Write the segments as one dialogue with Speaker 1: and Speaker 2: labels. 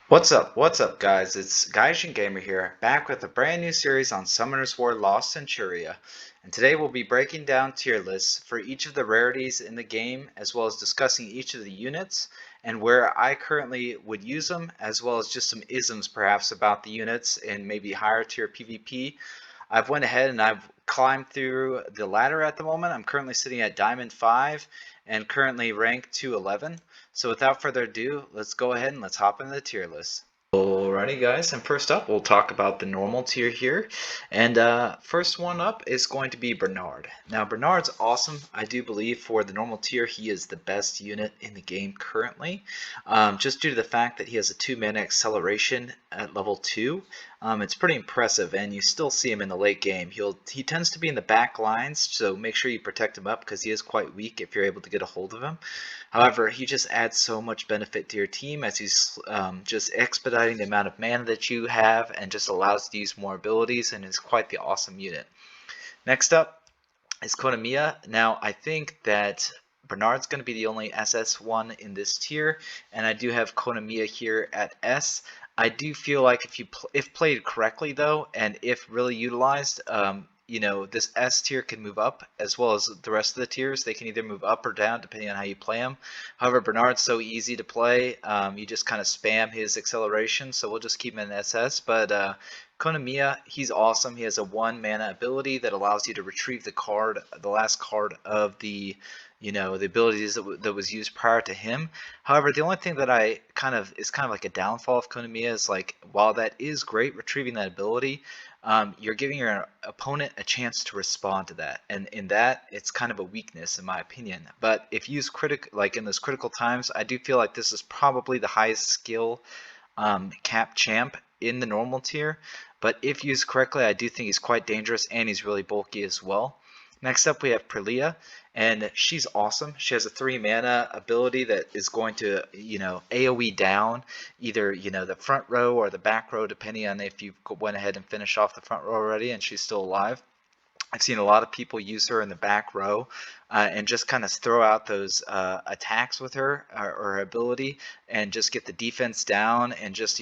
Speaker 1: What's up, guys? It's Gaijin Gamer here, back with a brand new series on Summoner's War Lost Centuria. And today we'll be breaking down tier lists for each of the rarities in the game, as well as discussing each of the units and where I currently would use them, as well as just some isms perhaps about the units and maybe higher tier PvP. I've went ahead and I've climbed through the ladder at the moment. I'm currently sitting at Diamond 5 and currently ranked 211. So without further ado, let's go ahead and let's hop into the tier list. Alrighty guys, and first up we'll talk about the normal tier here. And first one up is going to be Bernard. Now Bernard's awesome. I do believe for the normal tier he is the best unit in the game currently. Just due to the fact that he has a 2-mana acceleration at level 2. It's pretty impressive, and you still see him in the late game. He tends to be in the back lines, so make sure you protect him up because he is quite weak if you're able to get a hold of him. However, he just adds so much benefit to your team as he's just expediting the amount of mana that you have and just allows you to use more abilities, and is quite the awesome unit. Next up is Konamiya. Now, I think that Bernard's going to be the only SS1 in this tier, and I do have Konamiya here at S. I do feel like if played correctly though, and if really utilized, this S tier can move up as well as the rest of the tiers. They can either move up or down depending on how you play them. However, Bernard's so easy to play. You just kind of spam his acceleration, so we'll just keep him in SS. But Konamiya, he's awesome. He has a 1-mana ability that allows you to retrieve the last card of the abilities that was used prior to him. However, the only thing that is kind of like a downfall of Konamiya is, like, while that is great retrieving that ability, you're giving your opponent a chance to respond to that, and in that it's kind of a weakness in my opinion. But if used in those critical times, I do feel like this is probably the highest skill cap champ in the normal tier. But if used correctly, I do think he's quite dangerous, and he's really bulky as well. Next up we have Prelia, and she's awesome. She has a 3-mana ability that is going to, AoE down either, the front row or the back row, depending on if you went ahead and finished off the front row already and she's still alive. I've seen a lot of people use her in the back row and just kind of throw out those attacks with her or her ability and just get the defense down and just,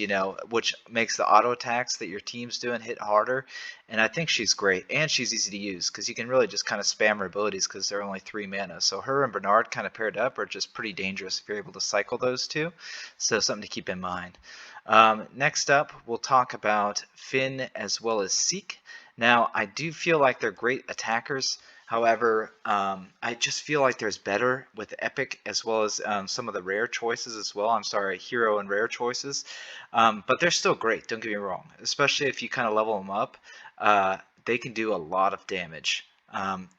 Speaker 1: which makes the auto attacks that your team's doing hit harder. And I think she's great, and she's easy to use because you can really just kind of spam her abilities because they're only 3 mana. So her and Bernard kind of paired up are just pretty dangerous if you're able to cycle those two. So something to keep in mind. Next up, we'll talk about Finn as well as Seek. Now, I do feel like they're great attackers. However, I just feel like there's better with Epic as well as some of the rare choices as well. I'm sorry, hero and rare choices. But they're still great, don't get me wrong. Especially if you kind of level them up, they can do a lot of damage.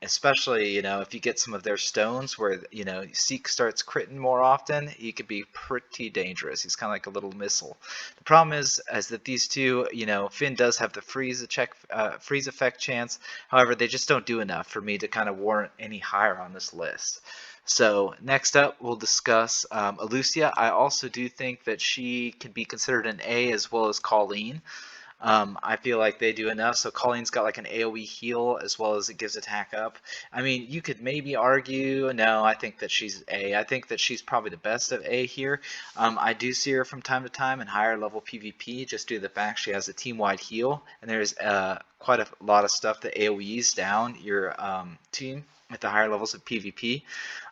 Speaker 1: Especially, if you get some of their stones where, Seek starts critting more often, he could be pretty dangerous. He's kind of like a little missile. The problem is that these two, Finn does have the freeze effect chance. However, they just don't do enough for me to kind of warrant any higher on this list. So next up, we'll discuss Alucia. I also do think that she can be considered an A as well as Colleen. I feel like they do enough. So Colleen's got like an AoE heal as well as it gives attack up. I mean, you could maybe argue, no, I think that she's A. I think that she's probably the best of A here. I do see her from time to time in higher level PvP just due to the fact she has a team-wide heal. And there's quite a lot of stuff that AoEs down your team at the higher levels of PvP.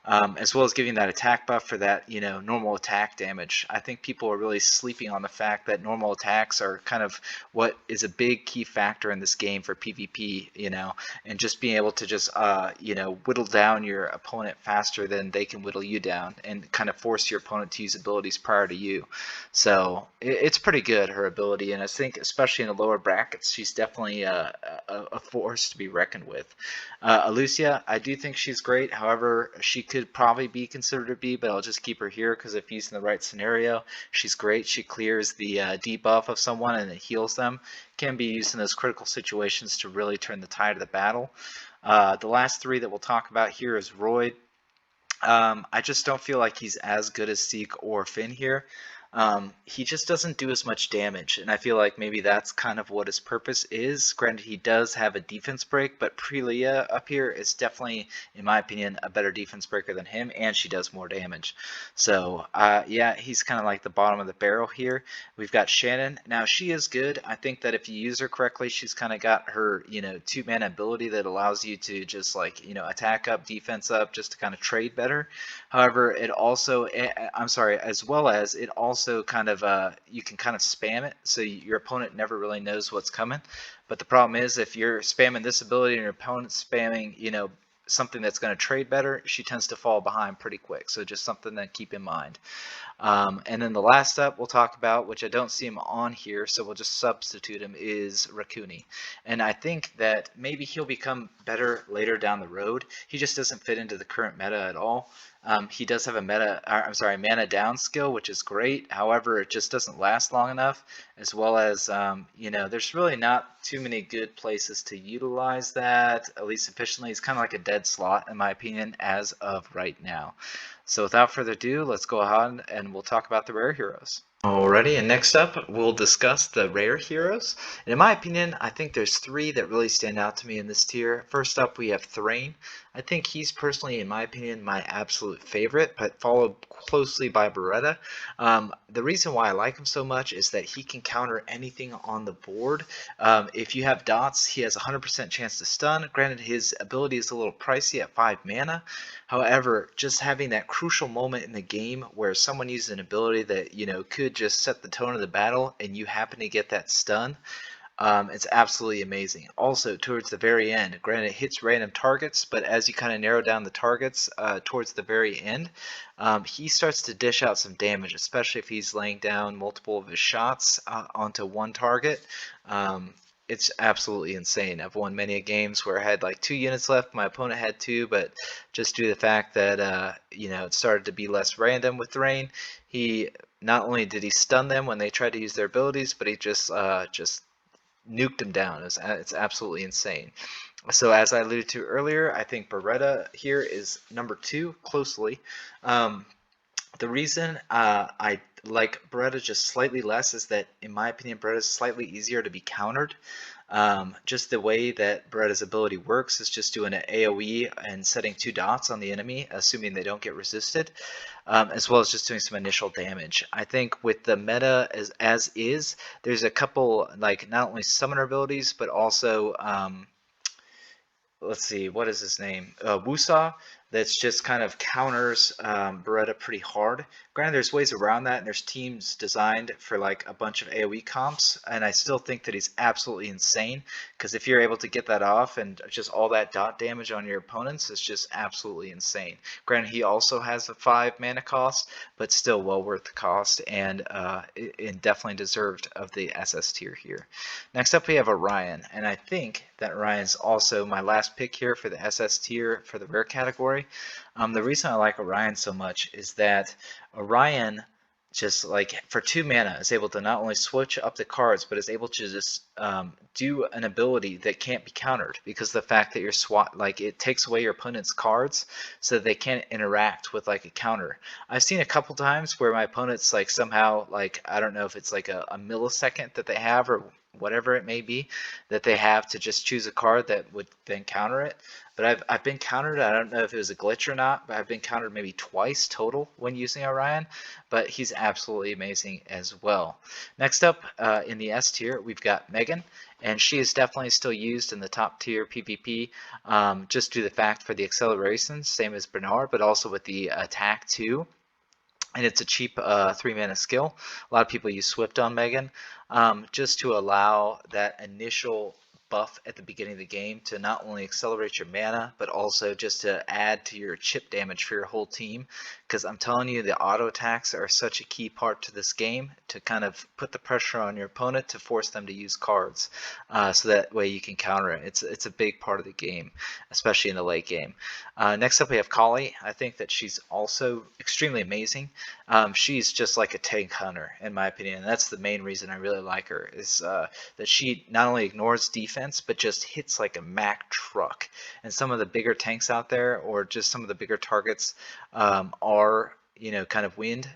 Speaker 1: As well as giving that attack buff for that, normal attack damage. I think people are really sleeping on the fact that normal attacks are kind of what is a big key factor in this game for PvP, and just being able to just, whittle down your opponent faster than they can whittle you down and kind of force your opponent to use abilities prior to you. So it's pretty good, her ability, and I think especially in the lower brackets, she's definitely a force to be reckoned with. Alucia, I do think she's great. However, she could probably be considered a B, but I'll just keep her here because if used in the right scenario, she's great. She clears the debuff of someone and it heals them. Can be used in those critical situations to really turn the tide of the battle. The last three that we'll talk about here is Royd. I just don't feel like he's as good as Seek or Finn here. He just doesn't do as much damage, and I feel like maybe that's kind of what his purpose is. Granted, he does have a defense break, but Prelia up here is definitely, in my opinion, a better defense breaker than him, and she does more damage. So, yeah, he's kind of like the bottom of the barrel here. We've got Shannon. Now, she is good. I think that if you use her correctly, she's kind of got her, 2-mana ability that allows you to just like, attack up, defense up, just to kind of trade better. However, it also, I'm sorry, as well as it also kind of, you can kind of spam it, so your opponent never really knows what's coming. But the problem is, if you're spamming this ability and your opponent's spamming, something that's going to trade better, she tends to fall behind pretty quick. So just something to keep in mind. And then the last up we'll talk about, which I don't see him on here, so we'll just substitute him, is Rakuni. And I think that maybe he'll become better later down the road. He just doesn't fit into the current meta at all. He does have a mana down skill, which is great. However, it just doesn't last long enough, as well as, there's really not too many good places to utilize that, at least efficiently. It's kind of like a dead slot, in my opinion, as of right now. So without further ado, let's go ahead and we'll talk about the rare heroes. Alrighty, and next up, we'll discuss the rare heroes. And in my opinion, I think there's 3 that really stand out to me in this tier. First up, we have Thrain. I think he's personally, in my opinion, my absolute favorite, but followed closely by Beretta. The reason why I like him so much is that he can counter anything on the board. If you have dots, he has a 100% chance to stun. Granted, his ability is a little pricey at 5 mana. However, just having that crucial moment in the game where someone uses an ability that, could just set the tone of the battle and you happen to get that stun, it's absolutely amazing. Also, towards the very end, granted it hits random targets, but as you kind of narrow down the targets towards the very end, he starts to dish out some damage, especially if he's laying down multiple of his shots onto one target. It's absolutely insane. I've won many games where I had like 2 units left. My opponent had 2, but just due to the fact that it started to be less random with Rain, he not only did he stun them when they tried to use their abilities, but he just nuked them down. It's absolutely insane. So as I alluded to earlier, I think Beretta here is number 2 closely. The reason I like Beretta just slightly less is that, in my opinion, Beretta is slightly easier to be countered. Just the way that Beretta's ability works is just doing an AoE and setting 2 dots on the enemy, assuming they don't get resisted, as well as just doing some initial damage. I think with the meta as is, there's a couple, like, not only summoner abilities, but also, let's see, what is his name? Wusa, that's just kind of counters Beretta pretty hard. Granted, there's ways around that, and there's teams designed for like a bunch of AoE comps, and I still think that he's absolutely insane, because if you're able to get that off and just all that dot damage on your opponents, it's just absolutely insane. Granted, he also has a 5 mana cost, but still well worth the cost, and definitely deserved of the SS tier here. Next up, we have Orion, and I think that Orion's also my last pick here for the SS tier for the rare category. The reason I like Orion so much is that Orion, just like for 2 mana, is able to not only switch up the cards, but is able to just do an ability that can't be countered, because the fact that you're it takes away your opponent's cards so that they can't interact with like a counter. I've seen a couple times where my opponent's like somehow, like, I don't know if it's like a millisecond that they have or whatever it may be that they have to just choose a card that would then counter it. But I've been countered. I don't know if it was a glitch or not, but I've been countered maybe twice total when using Orion. But he's absolutely amazing as well. Next up in the S tier, we've got Meghan, and she is definitely still used in the top tier PvP, just due to the fact for the acceleration, same as Bernard, but also with the attack too. And it's a cheap 3 mana skill. A lot of people use Swift on Meghan, just to allow that initial buff at the beginning of the game to not only accelerate your mana, but also just to add to your chip damage for your whole team. Because I'm telling you, the auto attacks are such a key part to this game, to kind of put the pressure on your opponent to force them to use cards, so that way you can counter it. It's a big part of the game, especially in the late game. Next up we have Kali. I think that she's also extremely amazing. She's just like a tank hunter, in my opinion, and that's the main reason I really like her, is that she not only ignores defense, but just hits like a Mack truck. And some of the bigger tanks out there, or just some of the bigger targets, are kind of weaned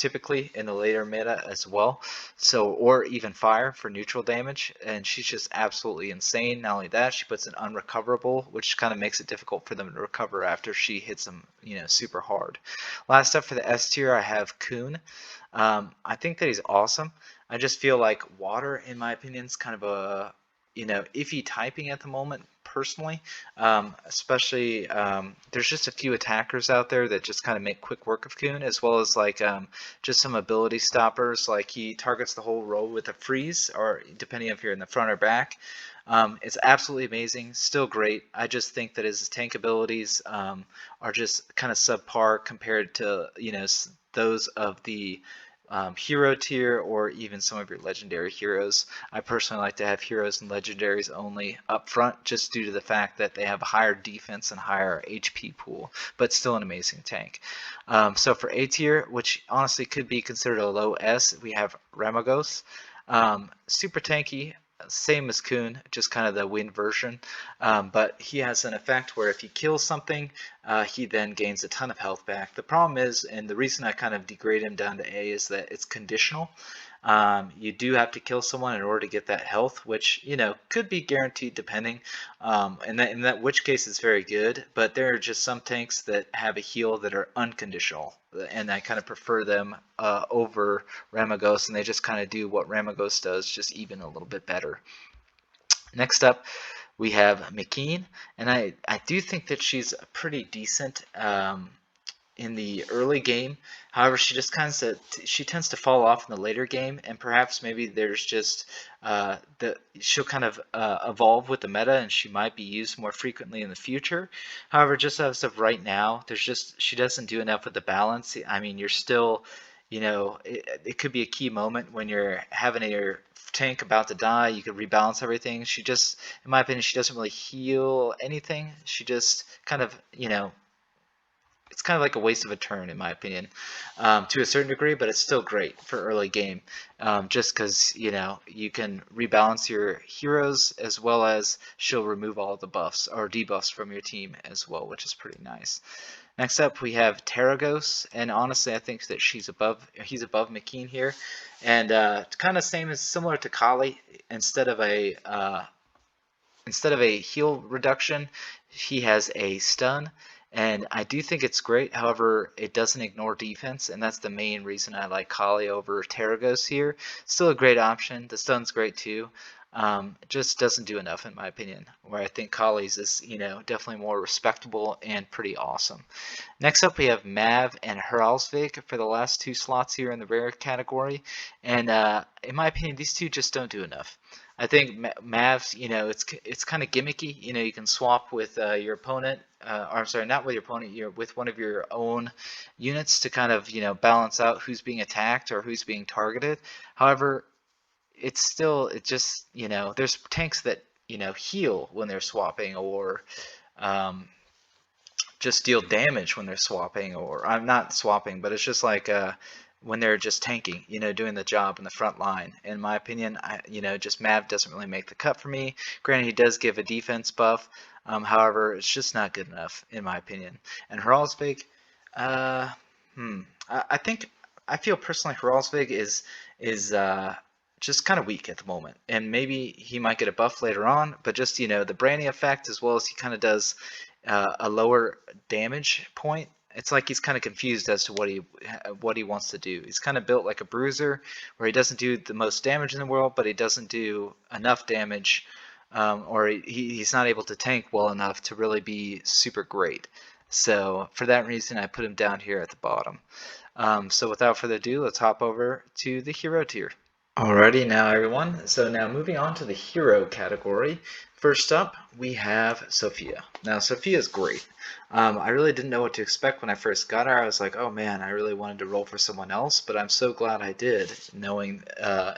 Speaker 1: typically in the later meta as well. So, or even fire for neutral damage, and she's just absolutely insane. Not only that, she puts an unrecoverable, which kind of makes it difficult for them to recover after she hits them, super hard. Last up for the S tier, I have Kuhn. I think that he's awesome. I just feel like water, in my opinion, is kind of a iffy typing at the moment personally. Especially there's just a few attackers out there that just kind of make quick work of Kuhn, as well as like just some ability stoppers. Like he targets the whole row with a freeze, or depending if you're in the front or back. It's absolutely amazing, still great. I just think that his tank abilities are just kind of subpar compared to those of the hero tier or even some of your legendary heroes. I personally like to have heroes and legendaries only up front, just due to the fact that they have a higher defense and higher HP pool, but still an amazing tank. So for A tier, which honestly could be considered a low S, we have Ramagos. Super tanky, same as Kuhn, just kind of the wind version. But he has an effect where if he kills something, he then gains a ton of health back. The problem is, and the reason I kind of degrade him down to A, is that it's conditional. You do have to kill someone in order to get that health, which could be guaranteed depending, and in that which case it's very good. But there are just some tanks that have a heal that are unconditional, and I kind of prefer them over Ramagos, and they just kind of do what Ramagos does, just even a little bit better. Next up, we have Meghan, and I do think that she's pretty decent in the early game. However, she tends to fall off in the later game, and perhaps maybe there's just she'll kind of evolve with the meta, and she might be used more frequently in the future. However, just as of right now, she doesn't do enough with the balance. I mean, you're still, it could be a key moment when you're having your tank about to die. You could rebalance everything. She just, in my opinion, she doesn't really heal anything. She just kind of, it's kind of like a waste of a turn, in my opinion, to a certain degree, but it's still great for early game, just because you can rebalance your heroes, as well as she'll remove all the buffs or debuffs from your team as well, which is pretty nice. Next up, we have Tarragos, and honestly, I think that he's above Meghan here, and kind of similar to Kali. Instead of a heal reduction, he has a stun. And I do think it's great. However, it doesn't ignore defense, and that's the main reason I like Kali over Tarragos here. Still a great option. The stun's great too. Just doesn't do enough, in my opinion, where I think Kali's is definitely more respectable and pretty awesome. Next up, we have Mav and Hralsvik for the last two slots here in the rare category, and in my opinion, these two just don't do enough. I think Mavs, it's kind of gimmicky. You can swap with your opponent, or I'm sorry, not with your opponent, you're with one of your own units to kind of, balance out who's being attacked or who's being targeted. However, it just, there's tanks that, heal when they're swapping, or just deal damage when they're swapping, or I'm not swapping, but it's just like when they're just tanking, doing the job in the front line. In my opinion, just Mav doesn't really make the cut for me. Granted, he does give a defense buff, however, it's just not good enough, in my opinion. And Hralsvik, I feel personally Hralsvik is just kind of weak at the moment, and maybe he might get a buff later on, but just the branding effect, as well as he kind of does a lower damage point. It's like he's kind of confused as to what he wants to do. He's kind of built like a bruiser, where he doesn't do the most damage in the world, but he doesn't do enough damage, or he's not able to tank well enough to really be super great. So for that reason, I put him down here at the bottom. So without further ado, let's hop over to the hero tier. Alrighty now everyone, so now moving on to the hero category. First up, we have Sophia. Now Sophia's great. I really didn't know what to expect when I first got her. I was like, oh man, I really wanted to roll for someone else, but I'm so glad I did, knowing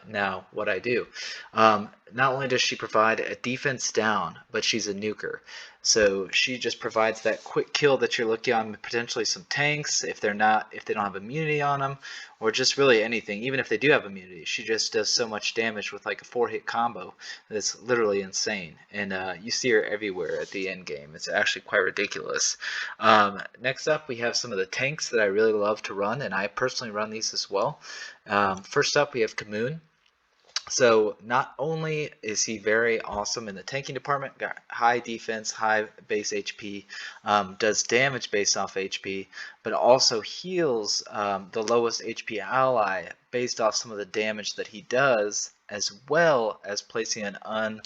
Speaker 1: now what I do. Not only does she provide a defense down, but she's a nuker. So she just provides that quick kill that you're looking on potentially some tanks if they don't have immunity on them, or just really anything. Even if they do have immunity, she just does so much damage with like a 4-hit combo that's literally insane. and you see her everywhere at the end game. It's actually quite ridiculous. Next up, we have some of the tanks that I really love to run, and I personally run these as well. First up, we have Kamoon. So not only is he very awesome in the tanking department, got high defense, high base HP, does damage based off HP, but also heals the lowest HP ally based off some of the damage that he does, as well as placing an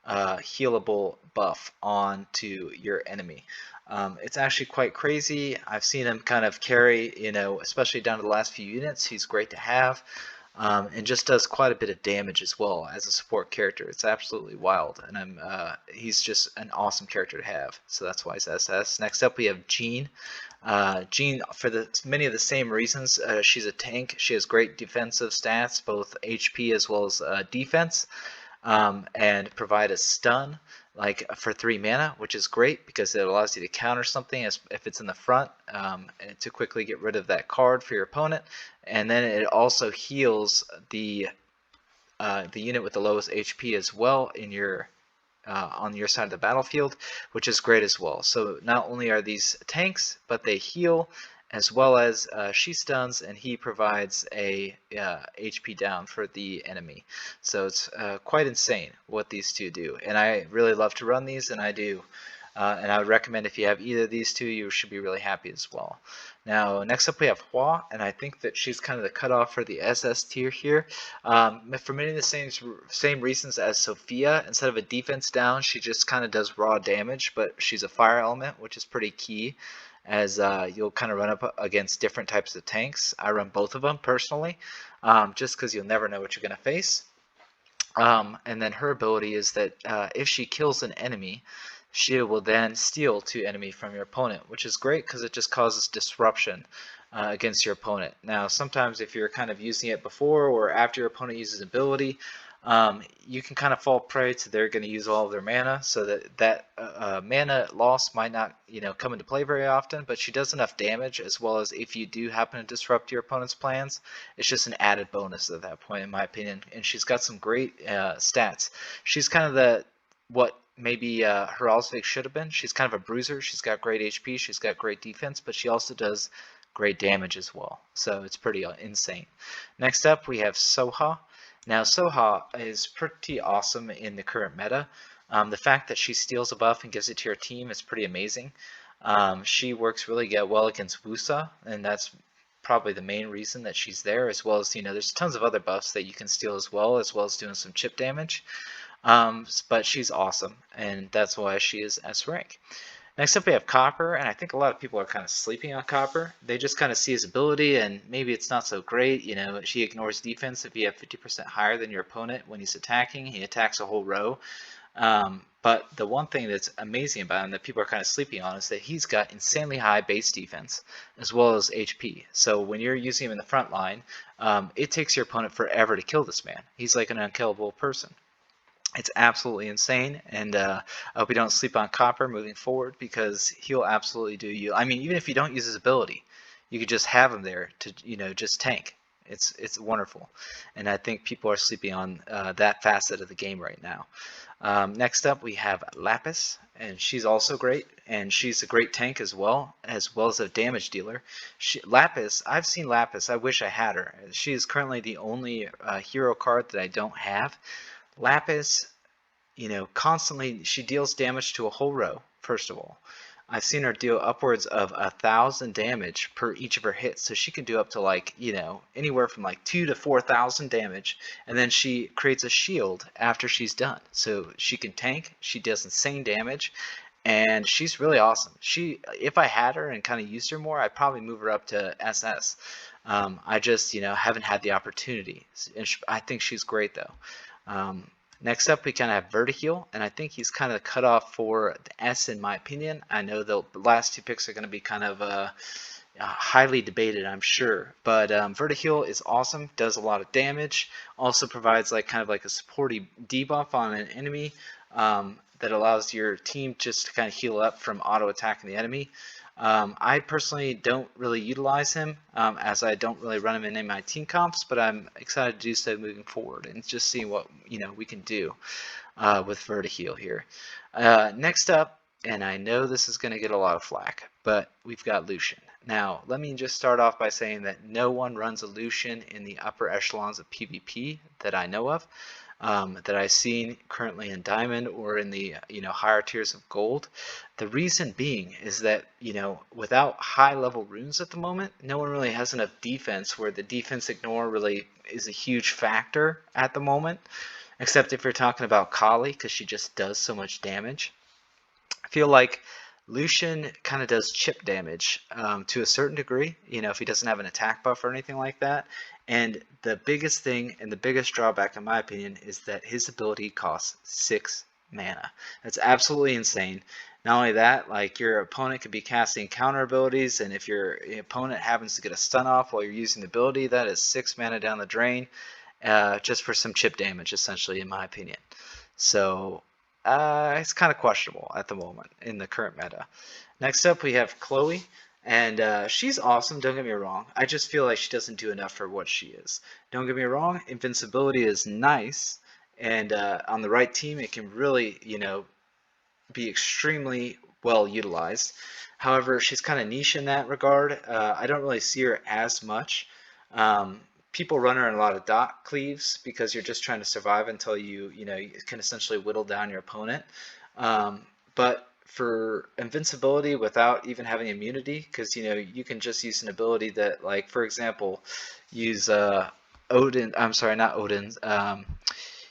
Speaker 1: unhealable buff onto your enemy. It's actually quite crazy. I've seen him kind of carry, especially down to the last few units. He's great to have. And just does quite a bit of damage as well as a support character. It's absolutely wild, and he's just an awesome character to have. So that's why he's SS. Next up, we have Jean. Jean, for many of the same reasons, she's a tank. She has great defensive stats, both HP as well as defense, and provide a stun like for 3 mana, which is great because it allows you to counter something if it's in the front, and to quickly get rid of that card for your opponent. And then it also heals the unit with the lowest HP as well in your on your side of the battlefield, which is great as well. So not only are these tanks, but they heal, as well as she stuns and he provides a HP down for the enemy. So it's quite insane what these two do, and I really love to run these, and I do. And I would recommend if you have either of these two, you should be really happy as well. Now, next up we have Hua, and I think that she's kind of the cutoff for the SS tier here. For many of the same reasons as Sophia, instead of a defense down, she just kind of does raw damage, but she's a fire element, which is pretty key, as you'll kind of run up against different types of tanks. I run both of them personally, just because you'll never know what you're going to face. And then her ability is that if she kills an enemy, she will then steal 2 enemy from your opponent, which is great because it just causes disruption against your opponent. Now, sometimes if you're kind of using it before or after your opponent uses ability, you can kind of fall prey to they're going to use all of their mana, so that mana loss might not come into play very often, but she does enough damage, as well as if you do happen to disrupt your opponent's plans, it's just an added bonus at that point, in my opinion. And she's got some great stats. She's kind of what maybe Heralsvik should have been. She's kind of a bruiser. She's got great HP, she's got great defense, but she also does great damage as well. So it's pretty insane. Next up, we have Soha. Now, Soha is pretty awesome in the current meta. The fact that she steals a buff and gives it to your team is pretty amazing. She works really well against Wusa, and that's probably the main reason that she's there, as well as, there's tons of other buffs that you can steal as well as doing some chip damage. But she's awesome, and that's why she is S rank. Next up we have Copper, and I think a lot of people are kind of sleeping on Copper. They just kind of see his ability, and maybe it's not so great. She ignores defense. If you have 50% higher than your opponent when he's attacking, he attacks a whole row. But the one thing that's amazing about him that people are kind of sleeping on is that he's got insanely high base defense as well as HP. So when you're using him in the front line, it takes your opponent forever to kill this man. He's like an unkillable person. It's absolutely insane, and I hope you don't sleep on Copper moving forward, because he'll absolutely do you. I mean, even if you don't use his ability, you could just have him there to just tank. It's wonderful, and I think people are sleeping on that facet of the game right now. Next up, we have Lapis, and she's also great, and she's a great tank as well as a damage dealer. Lapis, I've seen Lapis. I wish I had her. She is currently the only hero card that I don't have. Lapis, constantly, she deals damage to a whole row, first of all. I've seen her deal upwards of 1,000 damage per each of her hits, so she can do up to anywhere from 2,000 to 4,000 damage, and then she creates a shield after she's done. So she can tank, she does insane damage, and she's really awesome. If I had her and kind of used her more, I'd probably move her up to SS. I just, haven't had the opportunity, and I think she's great though. Next up, we kind of have Vertiheal, and I think he's kind of cut off for the S in my opinion. I know the last 2 picks are going to be kind of highly debated, I'm sure, but Vertiheal is awesome, does a lot of damage, also provides kind of a supporty debuff on an enemy that allows your team just to kind of heal up from auto attacking the enemy. I personally don't really utilize him as I don't really run him in any of my team comps, but I'm excited to do so moving forward and just see what we can do with Vertiheel here. Next up, and I know this is going to get a lot of flack, but we've got Lucian. Now, let me just start off by saying that no one runs a Lucian in the upper echelons of PvP that I know of, that I've seen currently in Diamond or in the higher tiers of Gold. The reason being is that without high level runes at the moment, no one really has enough defense where the defense ignore really is a huge factor at the moment. Except if you're talking about Kali, because she just does so much damage. I feel like Lucian kind of does chip damage to a certain degree, if he doesn't have an attack buff or anything like that. And the biggest thing and the biggest drawback, in my opinion, is that his ability costs 6 mana. That's absolutely insane. Not only that, like your opponent could be casting counter abilities, and if your opponent happens to get a stun off while you're using the ability, that is 6 mana down the drain. Just for some chip damage, essentially, in my opinion. So it's kind of questionable at the moment in the current meta. Next up, we have Chloe, and she's awesome. Don't get me wrong. I just feel like she doesn't do enough for what she is. Don't get me wrong. Invincibility is nice, and on the right team, it can really, be extremely well utilized. However, she's kind of niche in that regard. I don't really see her as much. People run her in a lot of dot cleaves because you're just trying to survive until you can essentially whittle down your opponent. But for invincibility without even having immunity, because you can just use an ability that, like, for example, use Odin. I'm sorry, not Odin.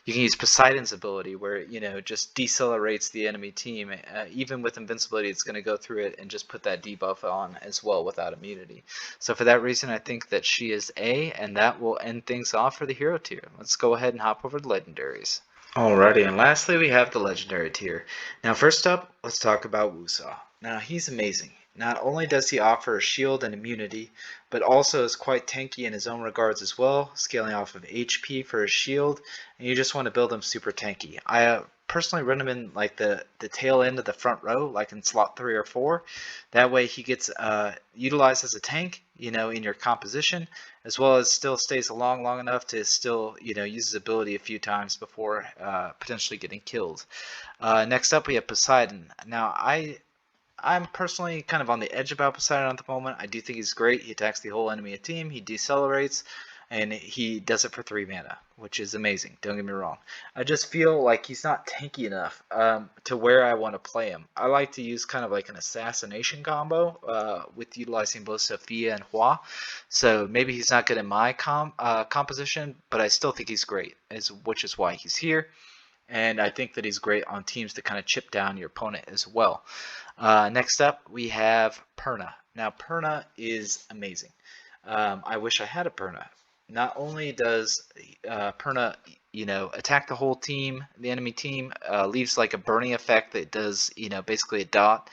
Speaker 1: You can use Poseidon's ability where it just decelerates the enemy team. Even with invincibility, it's going to go through it and just put that debuff on as well without immunity. So for that reason, I think that she is A, and that will end things off for the hero tier. Let's go ahead and hop over to legendaries. Alrighty, and lastly we have the legendary tier. Now first up, let's talk about Wusa. Now he's amazing. Not only does he offer a shield and immunity, but also is quite tanky in his own regards as well, scaling off of HP for his shield, and you just want to build him super tanky. I personally run him in like the tail end of the front row, like in slot 3 or 4. That way he gets utilized as a tank, in your composition, as well as still stays along long enough to still, use his ability a few times before potentially getting killed. Next up we have Poseidon. Now I'm personally kind of on the edge about Poseidon at the moment. I do think he's great. He attacks the whole enemy team, he decelerates, and he does it for 3 mana, which is amazing. Don't get me wrong. I just feel like he's not tanky enough to where I want to play him. I like to use kind of like an assassination combo with utilizing both Sophia and Hua. So maybe he's not good in my composition, but I still think he's great, which is why he's here. And I think that he's great on teams to kind of chip down your opponent as well. Next up, we have Perna. Now, Perna is amazing. I wish I had a Perna. Not only does Perna, attack the whole team, the enemy team, leaves like a burning effect that does, basically a dot.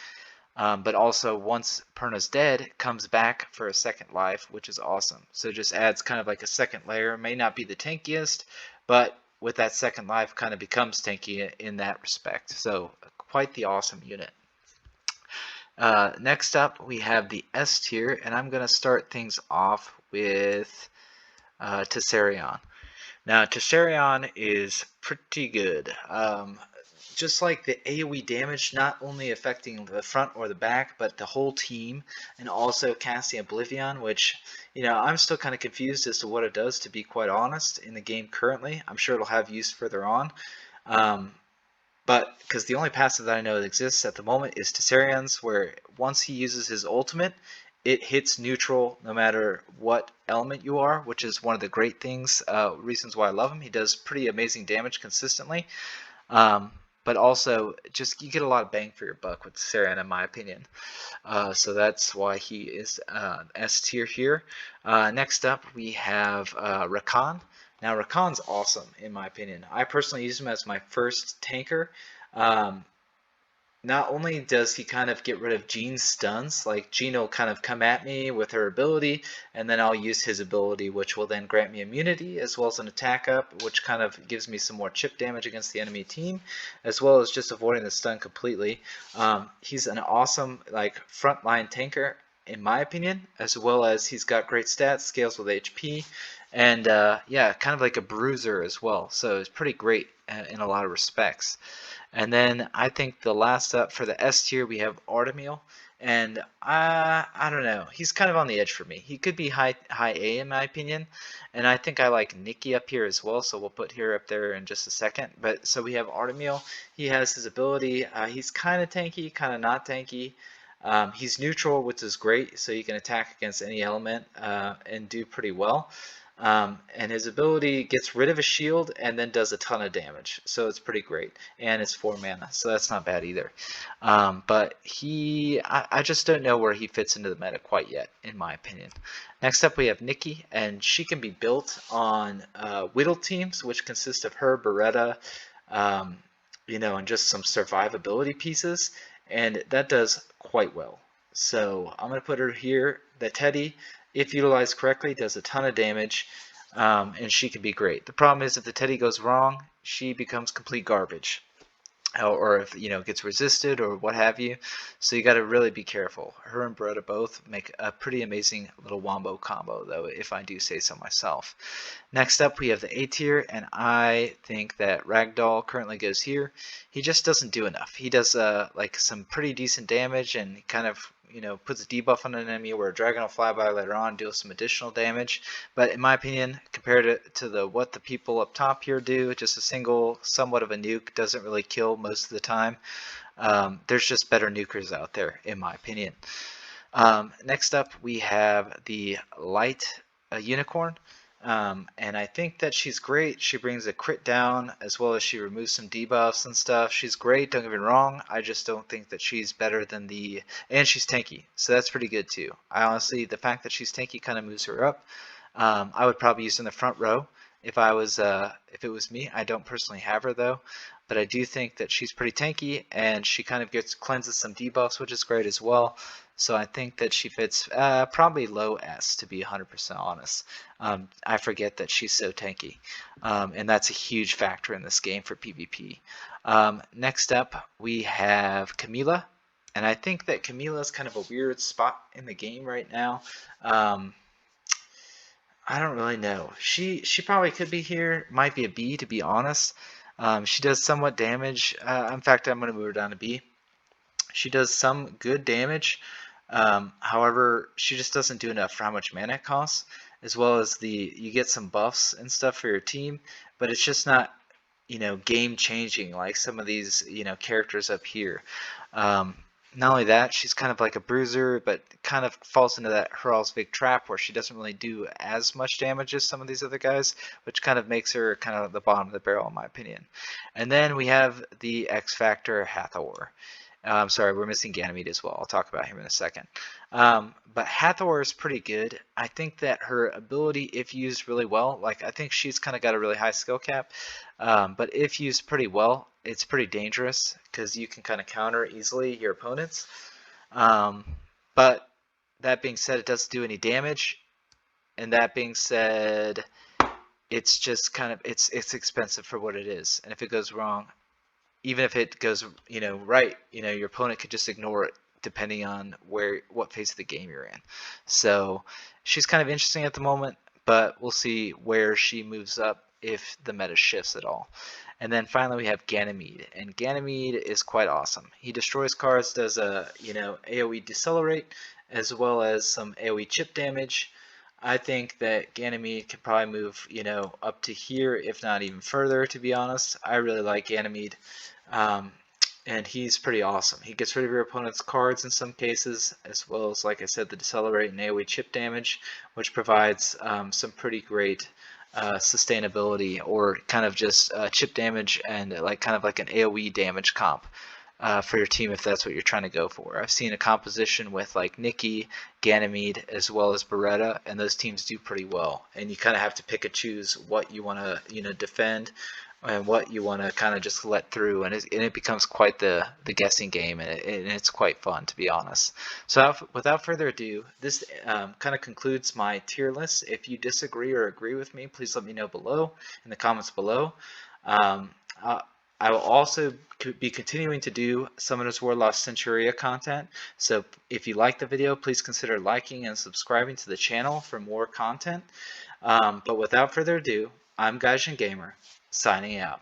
Speaker 1: But also, once Perna's dead, comes back for a second life, which is awesome. So it just adds kind of like a second layer. May not be the tankiest, but with that second life, kind of becomes tanky in that respect. So quite the awesome unit. Next up, we have the S tier, and I'm going to start things off with Tessarion. Now, Tessarion is pretty good. Just like the AoE damage, not only affecting the front or the back, but the whole team, and also casting Oblivion, which, I'm still kind of confused as to what it does, to be quite honest, in the game currently. I'm sure it'll have use further on. But because the only passive that I know that exists at the moment is Tessarion's, where once he uses his ultimate, it hits neutral no matter what element you are, which is one of the great things, reasons why I love him. He does pretty amazing damage consistently. But also, just you get a lot of bang for your buck with Tessarion, in my opinion. So that's why he is S tier here. Next up, we have Rakan. Now, Rakan's awesome, in my opinion. I personally use him as my first tanker. not only does he kind of get rid of Jean's stuns, like Jean will kind of come at me with her ability, and then I'll use his ability, which will then grant me immunity, as well as an attack up, which kind of gives me some more chip damage against the enemy team, as well as just avoiding the stun completely. He's an awesome like frontline tanker, in my opinion, as well as he's got great stats, scales with HP, and yeah, kind of like a bruiser as well. So it's pretty great in a lot of respects. And then I think the last up for the S tier, we have Artemil. And I don't know. He's kind of on the edge for me. He could be high A in my opinion. And I think I like Nikki up here as well. So we'll put her up there in just a second. But so we have Artemil. He has his ability. He's kind of tanky, kind of not tanky. He's neutral, which is great. So you can attack against any element and do pretty well. And his ability gets rid of a shield and then does a ton of damage, so it's pretty great. And it's 4 mana, so that's not bad either. But I just don't know where he fits into the meta quite yet, in my opinion. Next up, we have Nikki, and she can be built on Whittle teams, which consist of her, Beretta, and just some survivability pieces, and that does quite well. So I'm going to put her here. The Teddy, if utilized correctly, does a ton of damage, and she can be great. The problem is if the Teddy goes wrong, she becomes complete garbage, or if gets resisted or what have you. So you got to really be careful. Her and Beretta both make a pretty amazing little wombo combo, though, if I do say so myself. Next up, we have the A tier, and I think that Ragdoll currently goes here. He just doesn't do enough. He does like some pretty decent damage, and kind of puts a debuff on an enemy where a dragon will fly by later on, deal some additional damage. But in my opinion, compared to what the people up top here do, just a single, somewhat of a nuke doesn't really kill most of the time. There's just better nukers out there, in my opinion. Next up, we have the Light Unicorn. And I think that she's great. She brings a crit down, as well as she removes some debuffs and stuff. She's great, don't get me wrong. I just don't think that she's better than and she's tanky, so that's pretty good too. I honestly, the fact that she's tanky kind of moves her up. I would probably use her in the front row if it was me. I don't personally have her though, but I do think that she's pretty tanky, and she kind of cleanses some debuffs, which is great as well. So I think that she fits probably low S, to be 100% honest. I forget that she's so tanky, and that's a huge factor in this game for PvP. Next up, we have Camila, and I think that Camila is kind of a weird spot in the game right now. I don't really know. She probably could be here. Might be a B, to be honest. She does somewhat damage. In fact, I'm going to move her down to B. She does some good damage. However, she just doesn't do enough for how much mana it costs, as well as you get some buffs and stuff for your team, but it's just not game changing like some of these characters up here. Not only that, she's kind of like a bruiser, but kind of falls into that Herald's big trap where she doesn't really do as much damage as some of these other guys, which kind of makes her kind of the bottom of the barrel in my opinion. And then we have the X Factor Hathor. Sorry, we're missing Ganymede as well. I'll talk about him in a second. But Hathor is pretty good. I think that her ability, if used really well, like I think she's kind of got a really high skill cap, but if used pretty well, it's pretty dangerous because you can kind of counter easily your opponents. But that being said, it doesn't do any damage. And that being said, it's just kind of, it's expensive for what it is. And if it goes wrong, even if it goes, right, your opponent could just ignore it depending on what phase of the game you're in. So she's kind of interesting at the moment, but we'll see where she moves up if the meta shifts at all. And then finally we have Ganymede, and Ganymede is quite awesome. He destroys cards, does a AoE decelerate, as well as some AoE chip damage. I think that Ganymede could probably move, up to here, if not even further, to be honest. I really like Ganymede, and he's pretty awesome. He gets rid of your opponent's cards in some cases, as well as, like I said, the decelerate and AoE chip damage, which provides some pretty great sustainability, or kind of just chip damage and kind of like an AoE damage comp. For your team if that's what you're trying to go for. I've seen a composition with like Nikki, Ganymede, as well as Beretta, and those teams do pretty well. And you kind of have to pick and choose what you want to defend and what you want to kind of just let through, and it becomes quite the guessing game, and it's quite fun, to be honest. So without further ado, this kind of concludes my tier list. If you disagree or agree with me, please let me know below in the comments below. Um, uh, I will also be continuing to do Summoners War Lost Centuria content, so if you like the video, please consider liking and subscribing to the channel for more content. But without further ado, I'm Gaijin Gamer, signing out.